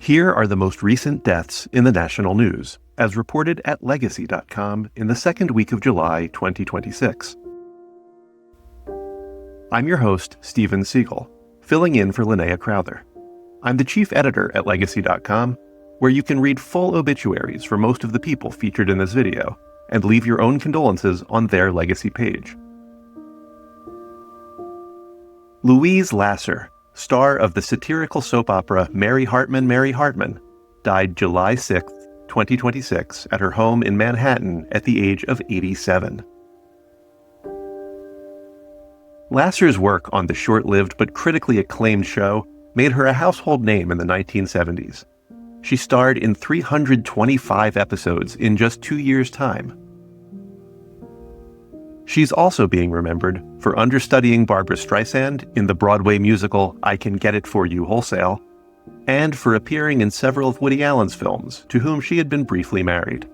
Here are the most recent deaths in the national news, as reported at Legacy.com in the second week of July 2026. I'm your host, Steven Siegel, filling in for Linnea Crowther. I'm the chief editor at Legacy.com, where you can read full obituaries for most of the people featured in this video, and leave your own condolences on their Legacy page. Louise Lasser, star of the satirical soap opera Mary Hartman, died July 6, 2026, at her home in Manhattan at the age of 87. Lasser's work on the short-lived but critically acclaimed show made her a household name in the 1970s. She starred in 325 episodes in just 2 years' time. She's also being remembered for understudying Barbra Streisand in the Broadway musical I Can Get It For You Wholesale, and for appearing in several of Woody Allen's films, to whom she had been briefly married.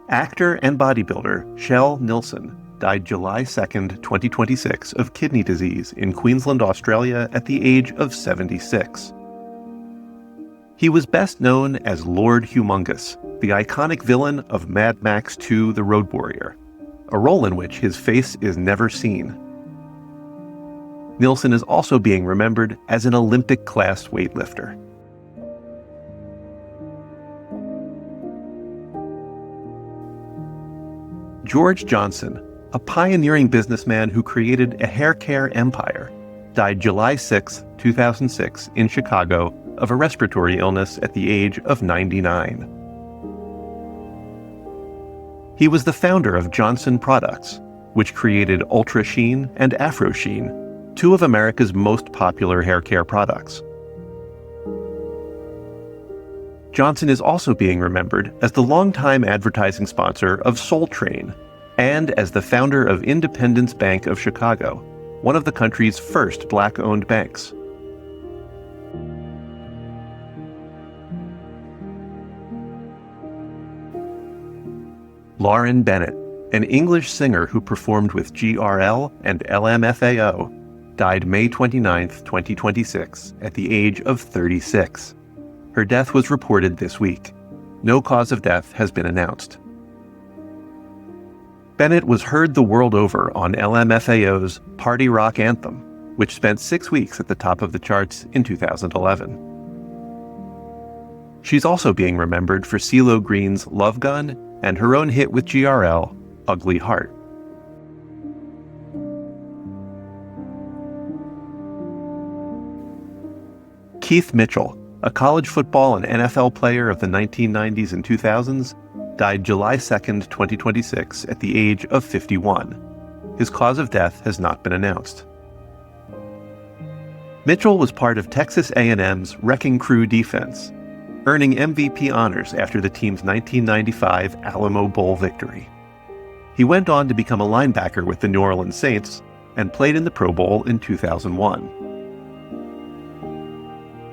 Actor and bodybuilder Kjell Nilsson died July 2, 2026, of kidney disease in Queensland, Australia, at the age of 76. He was best known as Lord Humongous, the iconic villain of Mad Max 2: The Road Warrior, a role in which his face is never seen. Nilsson is also being remembered as an Olympic-class weightlifter. George Johnson, a pioneering businessman who created a hair care empire, died July 6, 2006, in Chicago of a respiratory illness at the age of 99. He was the founder of Johnson Products, which created Ultra Sheen and Afro Sheen, two of America's most popular hair care products. Johnson is also being remembered as the longtime advertising sponsor of Soul Train and as the founder of Independence Bank of Chicago, one of the country's first Black-owned banks. Lauren Bennett, an English singer who performed with GRL and LMFAO, died May 29, 2026, at the age of 36. Her death was reported this week. No cause of death has been announced. Bennett was heard the world over on LMFAO's Party Rock Anthem, which spent 6 weeks at the top of the charts in 2011. She's also being remembered for CeeLo Green's Love Gun and her own hit with GRL, Ugly Heart. Keith Mitchell, a college football and NFL player of the 1990s and 2000s, died July 2, 2026, at the age of 51. His cause of death has not been announced. Mitchell was part of Texas A&M's Wrecking Crew defense, earning MVP honors after the team's 1995 Alamo Bowl victory. He went on to become a linebacker with the New Orleans Saints and played in the Pro Bowl in 2001.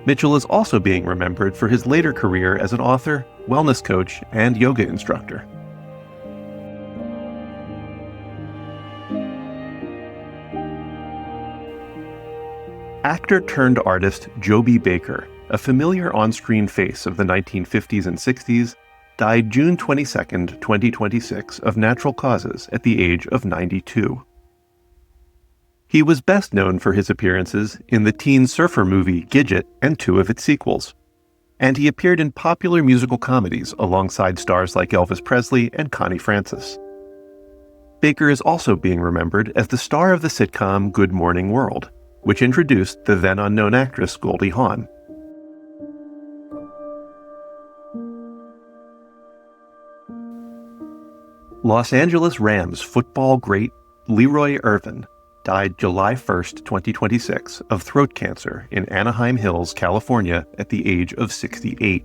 Mitchell is also being remembered for his later career as an author, wellness coach, and yoga instructor. Actor-turned-artist Joby Baker, a familiar on-screen face of the 1950s and 60s, died June 22, 2026, of natural causes at the age of 92. He was best known for his appearances in the teen surfer movie Gidget and 2 of its sequels, and he appeared in popular musical comedies alongside stars like Elvis Presley and Connie Francis. Baker is also being remembered as the star of the sitcom Good Morning World, which introduced the then-unknown actress Goldie Hawn. Los Angeles Rams football great LeRoy Irvin died July 1, 2026, of throat cancer in Anaheim Hills, California, at the age of 68.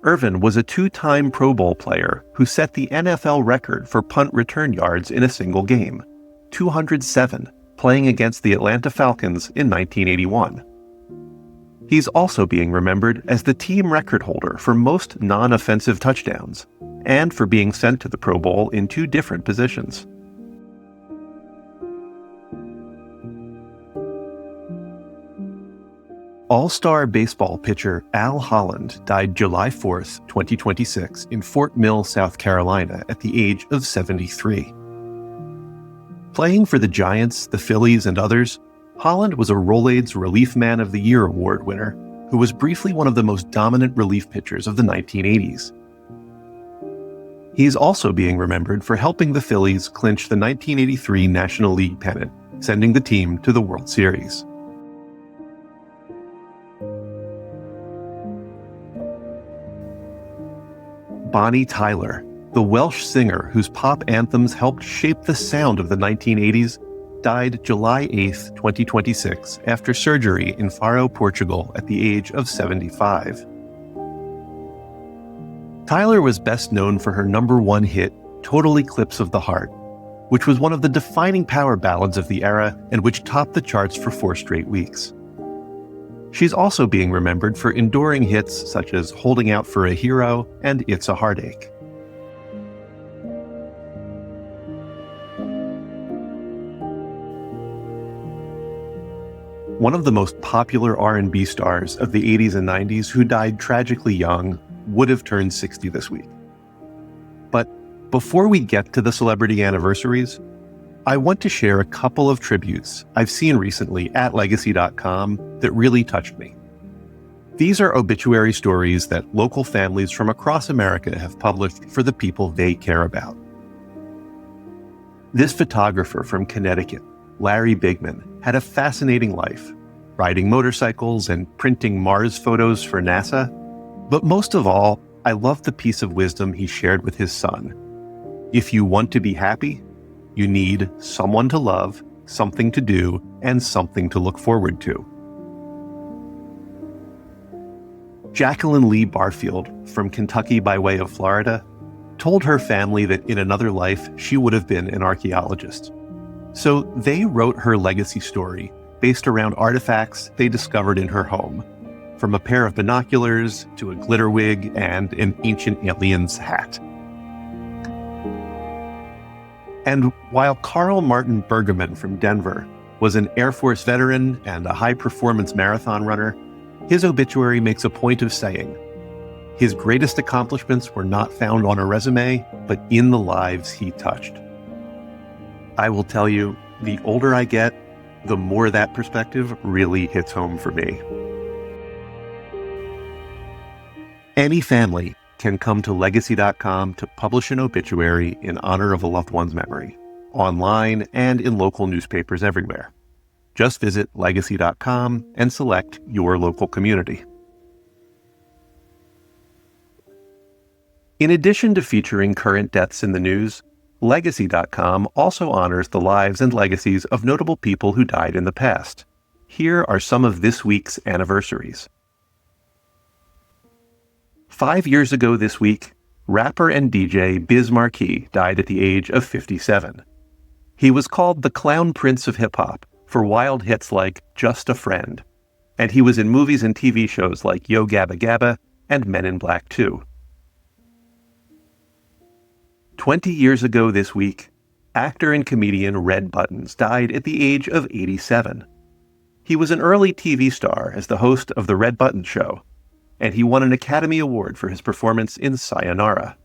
Irvin was a 2-time Pro Bowl player who set the NFL record for punt return yards in a single game, 207, playing against the Atlanta Falcons in 1981. He's also being remembered as the team record holder for most non-offensive touchdowns, and for being sent to the Pro Bowl in 2 different positions. All-star baseball pitcher Al Holland died July 4th, 2026 in Fort Mill, South Carolina at the age of 73. Playing for the Giants, the Phillies, and others, Holland was a Rolaids Relief Man of the Year award winner who was briefly one of the most dominant relief pitchers of the 1980s. He is also being remembered for helping the Phillies clinch the 1983 National League pennant, sending the team to the World Series. Bonnie Tyler, the Welsh singer whose pop anthems helped shape the sound of the 1980s, died July 8, 2026, after surgery in Faro, Portugal, at the age of 75. Tyler was best known for her #1 hit, Total Eclipse of the Heart, which was one of the defining power ballads of the era and which topped the charts for 4 straight weeks. She's also being remembered for enduring hits such as Holding Out for a Hero and It's a Heartache. One of the most popular R&B stars of the 80s and 90s who died tragically young would have turned 60 this week. But before we get to the celebrity anniversaries, I want to share a couple of tributes I've seen recently at Legacy.com that really touched me. These are obituary stories that local families from across America have published for the people they care about. This photographer from Connecticut, Larry Bigman, had a fascinating life, riding motorcycles and printing Mars photos for NASA. But most of all, I love the piece of wisdom he shared with his son. If you want to be happy, you need someone to love, something to do, and something to look forward to. Jacqueline Lee Barfield, from Kentucky by way of Florida, told her family that in another life she would have been an archaeologist. So they wrote her legacy story based around artifacts they discovered in her home, from a pair of binoculars to a glitter wig and an ancient alien's hat. And while Carl Martin Bergerman from Denver was an Air Force veteran and a high-performance marathon runner, his obituary makes a point of saying, his greatest accomplishments were not found on a resume, but in the lives he touched. I will tell you, the older I get, the more that perspective really hits home for me. Any family can come to Legacy.com to publish an obituary in honor of a loved one's memory, online and in local newspapers everywhere. Just visit Legacy.com and select your local community. In addition to featuring current deaths in the news, Legacy.com also honors the lives and legacies of notable people who died in the past. Here are some of this week's anniversaries. 5 years ago this week, rapper and DJ Biz Markie died at the age of 57. He was called the Clown Prince of Hip-Hop for wild hits like Just a Friend, and he was in movies and TV shows like Yo Gabba Gabba and Men in Black 2. 20 years ago this week, actor and comedian Red Buttons died at the age of 87. He was an early TV star as the host of The Red Buttons Show, and he won an Academy Award for his performance in Sayonara.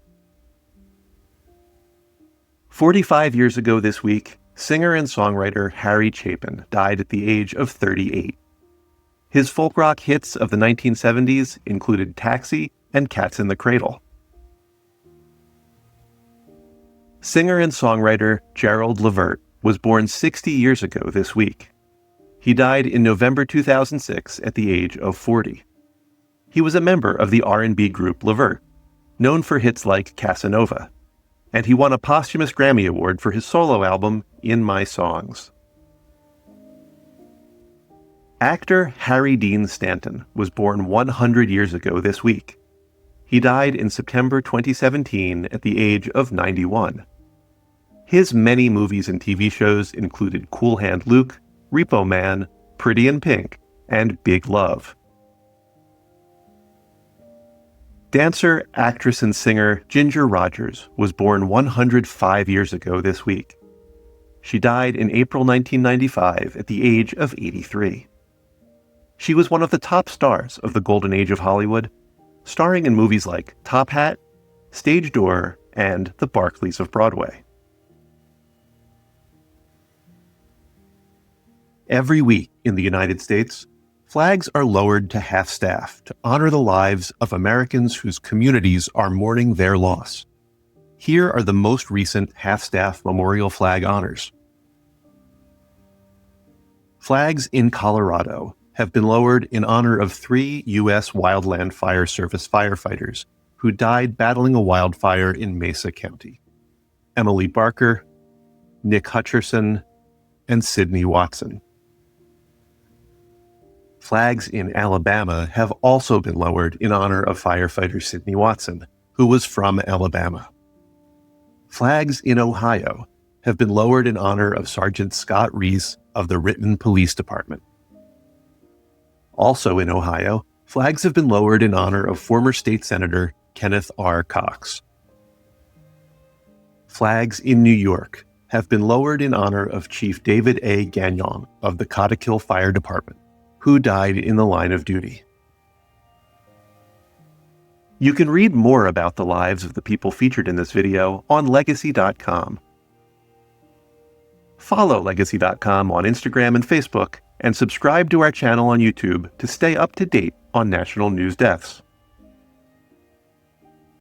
45 years ago this week, singer and songwriter Harry Chapin died at the age of 38. His folk rock hits of the 1970s included Taxi and Cats in the Cradle. Singer and songwriter Gerald Levert was born 60 years ago this week. He died in November 2006 at the age of 40. He was a member of the R&B group Levert, known for hits like Casanova, and he won a posthumous Grammy Award for his solo album, In My Songs. Actor Harry Dean Stanton was born 100 years ago this week. He died in September 2017 at the age of 91. His many movies and TV shows included Cool Hand Luke, Repo Man, Pretty in Pink, and Big Love. Dancer, actress, and singer Ginger Rogers was born 105 years ago this week. She died in April 1995 at the age of 83. She was one of the top stars of the golden age of Hollywood, starring in movies like Top Hat, Stage Door, and The Barclays of Broadway. Every week in the United States, flags are lowered to half-staff to honor the lives of Americans whose communities are mourning their loss. Here are the most recent half-staff memorial flag honors. Flags in Colorado have been lowered in honor of 3 U.S. Wildland Fire Service firefighters who died battling a wildfire in Mesa County: Emily Barker, Nick Hutcherson, and Sydney Watson. Flags in Alabama have also been lowered in honor of firefighter Sydney Watson, who was from Alabama. Flags in Ohio have been lowered in honor of Sergeant Scott Reese of the Rittman Police Department. Also in Ohio, flags have been lowered in honor of former state senator Kenneth R. Cox. Flags in New York have been lowered in honor of Chief David A. Gagnon of the Cottakill Fire Department, who died in the line of duty. You can read more about the lives of the people featured in this video on Legacy.com. Follow Legacy.com on Instagram and Facebook, and subscribe to our channel on YouTube to stay up to date on national news deaths.